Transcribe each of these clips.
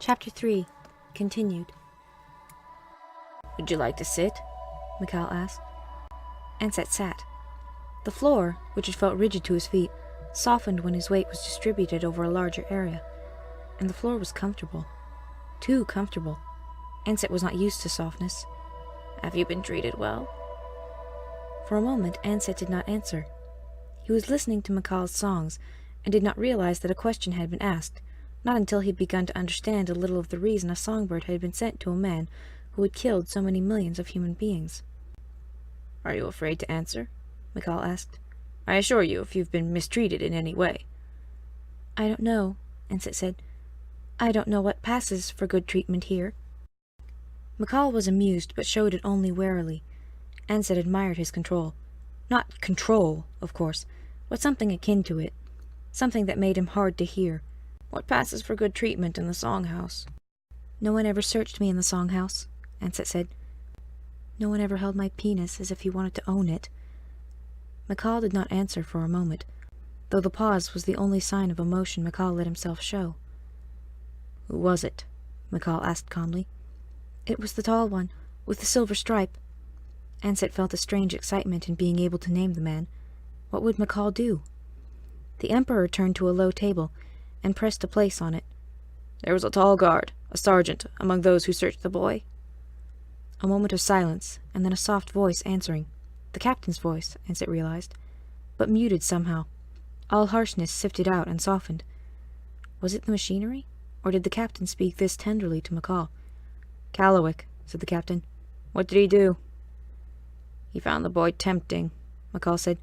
Chapter 3. Continued. "Would you like to sit?" Mikhail asked. Ansett sat. The floor, which had felt rigid to his feet, softened when his weight was distributed over a larger area, and the floor was comfortable. Too comfortable. Ansett was not used to softness. "Have you been treated well?" For a moment, Ansett did not answer. He was listening to Mikhail's songs, and did not realize that a question had been asked, not until he had begun to understand a little of the reason a songbird had been sent to a man who had killed so many millions of human beings. "Are you afraid to answer?" Mikhail asked. "I assure you, if you've been mistreated in any way." "I don't know," Ansett said. "I don't know what passes for good treatment here." Mikhail was amused, but showed it only warily. Ansett admired his control. Not control, of course, but something akin to it. Something that made him hard to hear. "What passes for good treatment in the song-house?" "No one ever searched me in the song-house," Ansett said. "No one ever held my penis as if he wanted to own it." Mikhail did not answer for a moment, though the pause was the only sign of emotion Mikhail let himself show. "Who was it?" Mikhail asked calmly. "It was the tall one, with the silver stripe." Ansett felt a strange excitement in being able to name the man. What would Mikhail do? The Emperor turned to a low table, and pressed a place on it. "There was a tall guard, a sergeant, among those who searched the boy." A moment of silence, and then a soft voice answering. The captain's voice, Ansett realized, but muted somehow. All harshness sifted out and softened. Was it the machinery, or did the captain speak this tenderly to Mikhail? "Calowick," said the captain. "What did he do?" "He found the boy tempting," Mikhail said.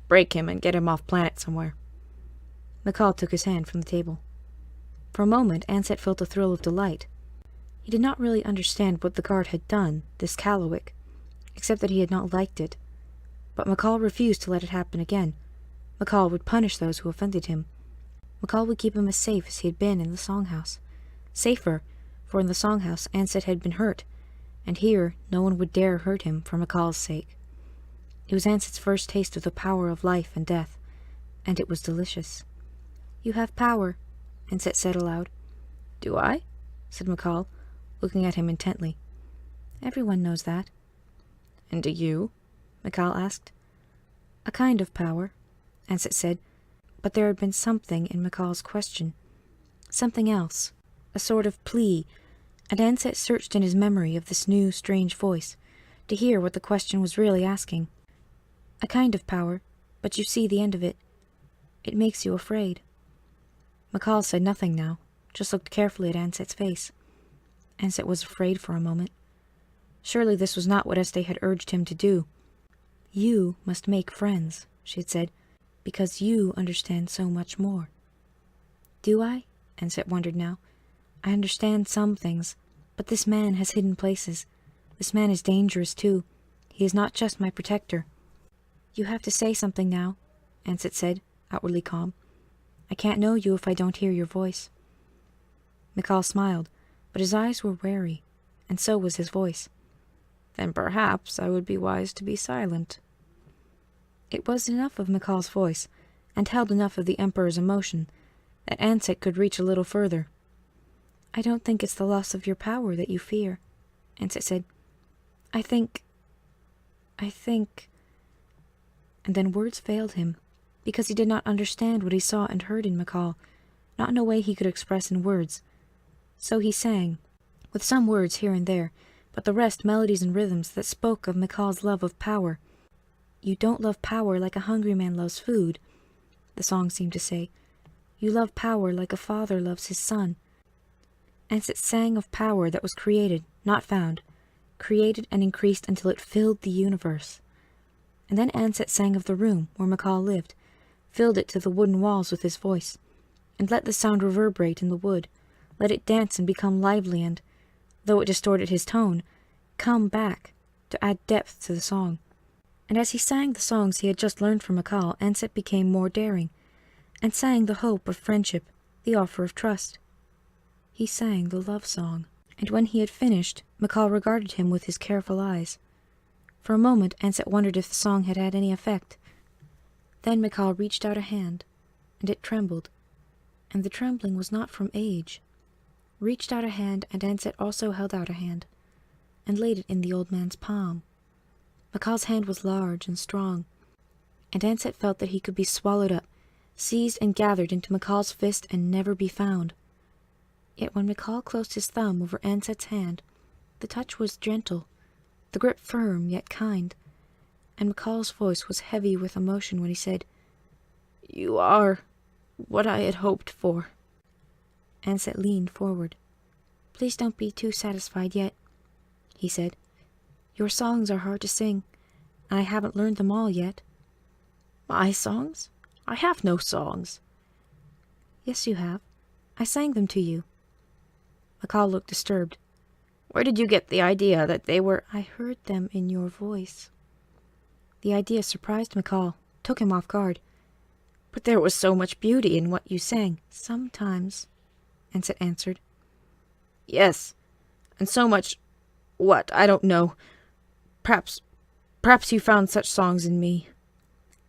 "Break him and get him off planet somewhere." Mikhail took his hand from the table. For a moment, Ansett felt a thrill of delight. He did not really understand what the guard had done, this Calowick, except that he had not liked it. But Mikhail refused to let it happen again. Mikhail would punish those who offended him. Mikhail would keep him as safe as he had been in the song-house. Safer, for in the song-house Ansett had been hurt, and here no one would dare hurt him for Mikhail's sake. It was Ansett's first taste of the power of life and death, and it was delicious. "You have power," Ansett said aloud. "Do I?" said Mikhail, looking at him intently. "Everyone knows that." "And do you?" Mikhail asked. "A kind of power," Ansett said, but there had been something in Mikhail's question. Something else, a sort of plea, and Ansett searched in his memory of this new, strange voice, to hear what the question was really asking. "A kind of power, but you see the end of it. It makes you afraid." Mikhail said nothing now, just looked carefully at Ansett's face. Ansett was afraid for a moment. Surely this was not what Este had urged him to do. "You must make friends," she had said, "because you understand so much more." "Do I?" Ansett wondered now. "I understand some things, but this man has hidden places. This man is dangerous too. He is not just my protector." "You have to say something now," Ansett said, outwardly calm. "I can't know you if I don't hear your voice." Mikhail smiled, but his eyes were wary, and so was his voice. "Then perhaps I would be wise to be silent." It was enough of Mikhail's voice, and held enough of the Emperor's emotion, that Ansett could reach a little further. "I don't think it's the loss of your power that you fear," Ansett said. I think... And then words failed him, because he did not understand what he saw and heard in Mikhail, not in a way he could express in words. So he sang, with some words here and there, but the rest melodies and rhythms that spoke of Mikhail's love of power. "You don't love power like a hungry man loves food," the song seemed to say. "You love power like a father loves his son." Ansett sang of power that was created, not found, created and increased until it filled the universe. And then Ansett sang of the room where Mikhail lived, filled it to the wooden walls with his voice, and let the sound reverberate in the wood, let it dance and become lively and, though it distorted his tone, come back to add depth to the song. And as he sang the songs he had just learned from Mikhail, Ansett became more daring, and sang the hope of friendship, the offer of trust. He sang the love song, and when he had finished, Mikhail regarded him with his careful eyes. For a moment Ansett wondered if the song had had any effect. Then Mikhail reached out a hand, and it trembled, and the trembling was not from age. reached out a hand, and Ansett also held out a hand, and laid it in the old man's palm. McCall's hand was large and strong, and Ansett felt that he could be swallowed up, seized and gathered into McCall's fist and never be found. Yet when McCall closed his thumb over Ansett's hand, the touch was gentle, the grip firm yet kind, and McCall's voice was heavy with emotion when he said, "You are what I had hoped for." Ansett leaned forward. "Please don't be too satisfied yet," he said. "Your songs are hard to sing, and I haven't learned them all yet." "My songs? I have no songs." "Yes, you have. I sang them to you." McCall looked disturbed. "Where did you get the idea that they were—" "I heard them in your voice." The idea surprised McCall, took him off guard. "But there was so much beauty in what you sang." "Sometimes," Ansett answered. "Yes, and so much— what? I don't know. Perhaps you found such songs in me."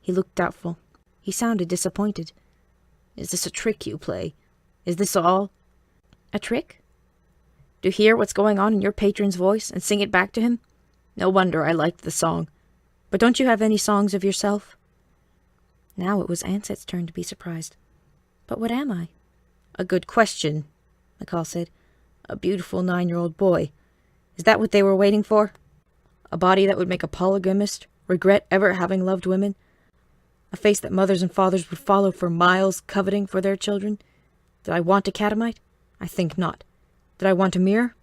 He looked doubtful. He sounded disappointed. "Is this a trick you play? Is this all?" "A trick?" "To hear what's going on in your patron's voice and sing it back to him? No wonder I liked the song. But don't you have any songs of yourself?" Now it was Ansett's turn to be surprised. "But what am I?" "A good question," McCall said. "A beautiful 9-year-old boy. Is that what they were waiting for? A body that would make a polygamist regret ever having loved women? A face that mothers and fathers would follow for miles, coveting for their children? Did I want a catamite? I think not. Did I want a mirror?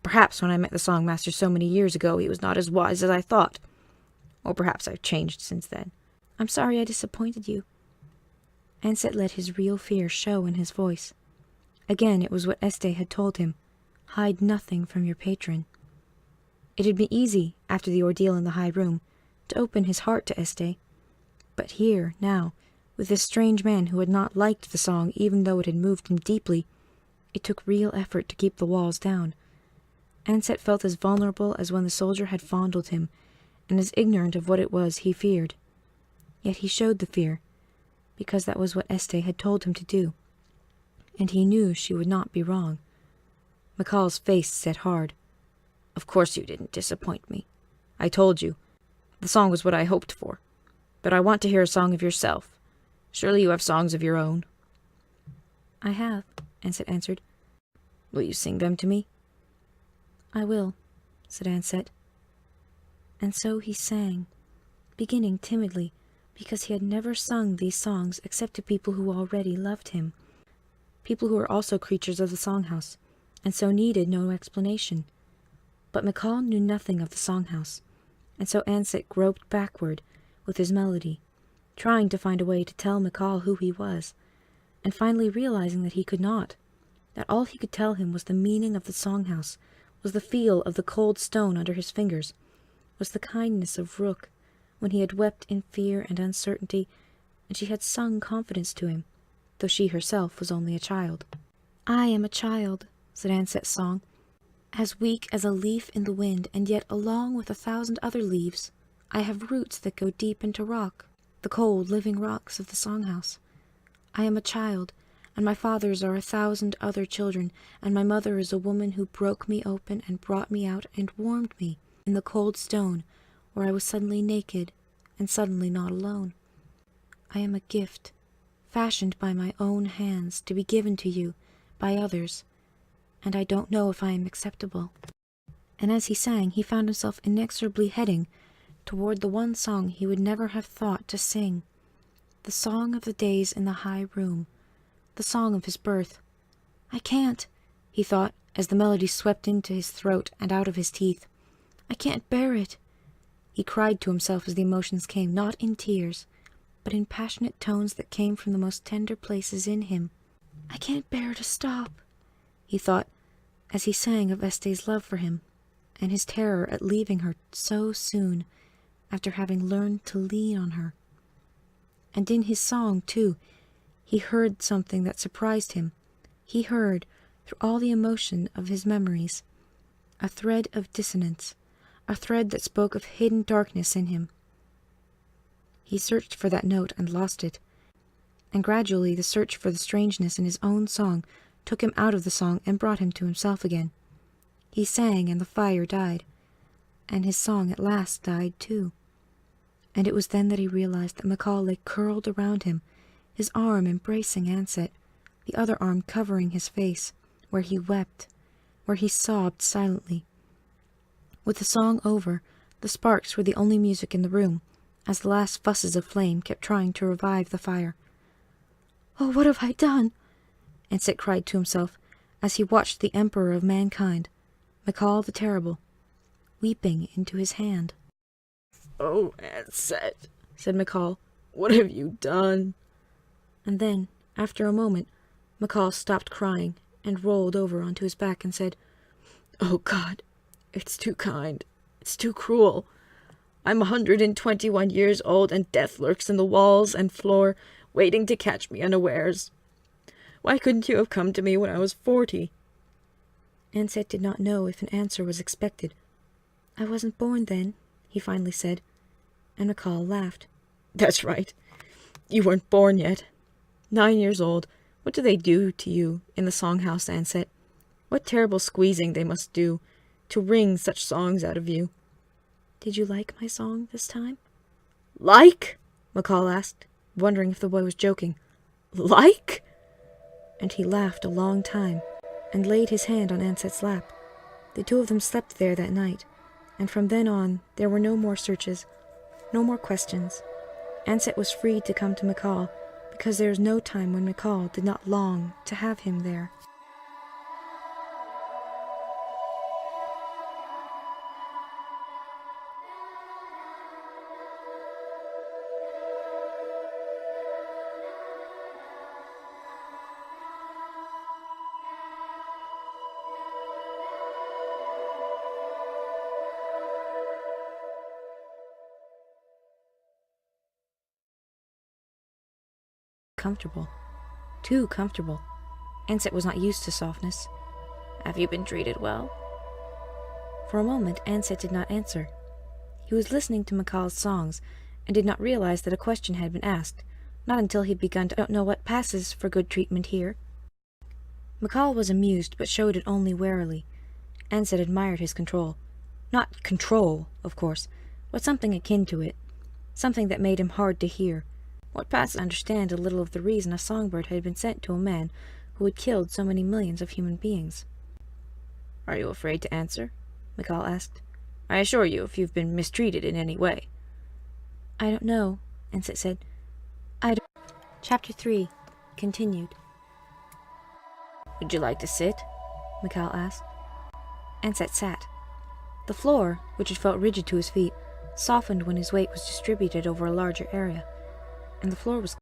Perhaps when I met the Songmaster so many years ago he was not as wise as I thought. Or perhaps I've changed since then." "I'm sorry I disappointed you." Ansett let his real fear show in his voice. Again it was what Este had told him. Hide nothing from your patron. It had been easy, after the ordeal in the high room, to open his heart to Este. But here, now, with this strange man who had not liked the song even though it had moved him deeply, it took real effort to keep the walls down. Ansett felt as vulnerable as when the soldier had fondled him, and as ignorant of what it was he feared. Yet he showed the fear, because that was what Este had told him to do. And he knew she would not be wrong. McCall's face set hard. "Of course you didn't disappoint me. I told you. The song was what I hoped for. But I want to hear a song of yourself. Surely you have songs of your own." "I have," Ansett answered. "Will you sing them to me?" "I will," said Ansett. And so he sang, beginning timidly, because he had never sung these songs except to people who already loved him, people who were also creatures of the songhouse, and so needed no explanation. But McCall knew nothing of the songhouse, and so Ansett groped backward with his melody, trying to find a way to tell McCall who he was, and finally realizing that he could not, that all he could tell him was the meaning of the songhouse, was the feel of the cold stone under his fingers, was the kindness of Rook, when he had wept in fear and uncertainty, and she had sung confidence to him, though she herself was only a child. "I am a child," said Ansett's song, "as weak as a leaf in the wind, and yet along with 1,000 other leaves, I have roots that go deep into rock, the cold, living rocks of the songhouse. I am a child, and my fathers are 1,000 other children, and my mother is a woman who broke me open and brought me out and warmed me in the cold stone, where I was suddenly naked and suddenly not alone. I am a gift, fashioned by my own hands to be given to you by others, and I don't know if I am acceptable." And as he sang, he found himself inexorably heading toward the one song he would never have thought to sing, the song of the days in the high room, the song of his birth. "I can't," he thought, as the melody swept into his throat and out of his teeth. "I can't bear it," he cried to himself as the emotions came, not in tears, but in passionate tones that came from the most tender places in him. "I can't bear to stop," he thought, as he sang of Este's love for him, and his terror at leaving her so soon, after having learned to lean on her. And in his song, too, he heard something that surprised him. He heard, through all the emotion of his memories, a thread of dissonance, a thread that spoke of hidden darkness in him. He searched for that note and lost it, and gradually the search for the strangeness in his own song took him out of the song and brought him to himself again. He sang, and the fire died, and his song at last died too. And it was then that he realized that McCall lay curled around him, his arm embracing Ansett, the other arm covering his face, where he wept, where he sobbed silently. With the song over, the sparks were the only music in the room, as the last fusses of flame kept trying to revive the fire. "Oh, what have I done?" Ansett cried to himself, as he watched the Emperor of Mankind, McCall the Terrible, weeping into his hand. "Oh, Ansett," said McCall, "what have you done?" And then, after a moment, McCall stopped crying and rolled over onto his back and said, "Oh, God, it's too kind. It's too cruel. I'm 121 years old, and death lurks in the walls and floor, waiting to catch me unawares. Why couldn't you have come to me when I was 40? Ansett did not know if an answer was expected. "I wasn't born then," he finally said, and McCall laughed. "That's right. You weren't born yet. 9 years old. What do they do to you in the songhouse, Ansett? What terrible squeezing they must do to wring such songs out of you." "Did you like my song this time?" "Like?" McCall asked, wondering if the boy was joking. "Like?" And he laughed a long time, and laid his hand on Ansett's lap. The two of them slept there that night, and from then on there were no more searches, no more questions. Ansett was free to come to McCall, because there was no time when McCall did not long to have him there. Comfortable. Too comfortable. Ansett was not used to softness. "Have you been treated well?" For a moment, Ansett did not answer. He was listening to McCall's songs, and did not realize that a question had been asked, not until he had begun to don't know what passes for good treatment here. McCall was amused, but showed it only warily. Ansett admired his control. Not control, of course, but something akin to it. Something that made him hard to hear. What passed to understand a little of the reason a songbird had been sent to a man who had killed so many millions of human beings. "Are you afraid to answer?" McCall asked. "I assure you, if you've been mistreated in any way." "I don't know," Ansett said. "I don't." Chapter 3 continued. "Would you like to sit?" McCall asked. Ansett sat. The floor, which had felt rigid to his feet, softened when his weight was distributed over a larger area, and the floor was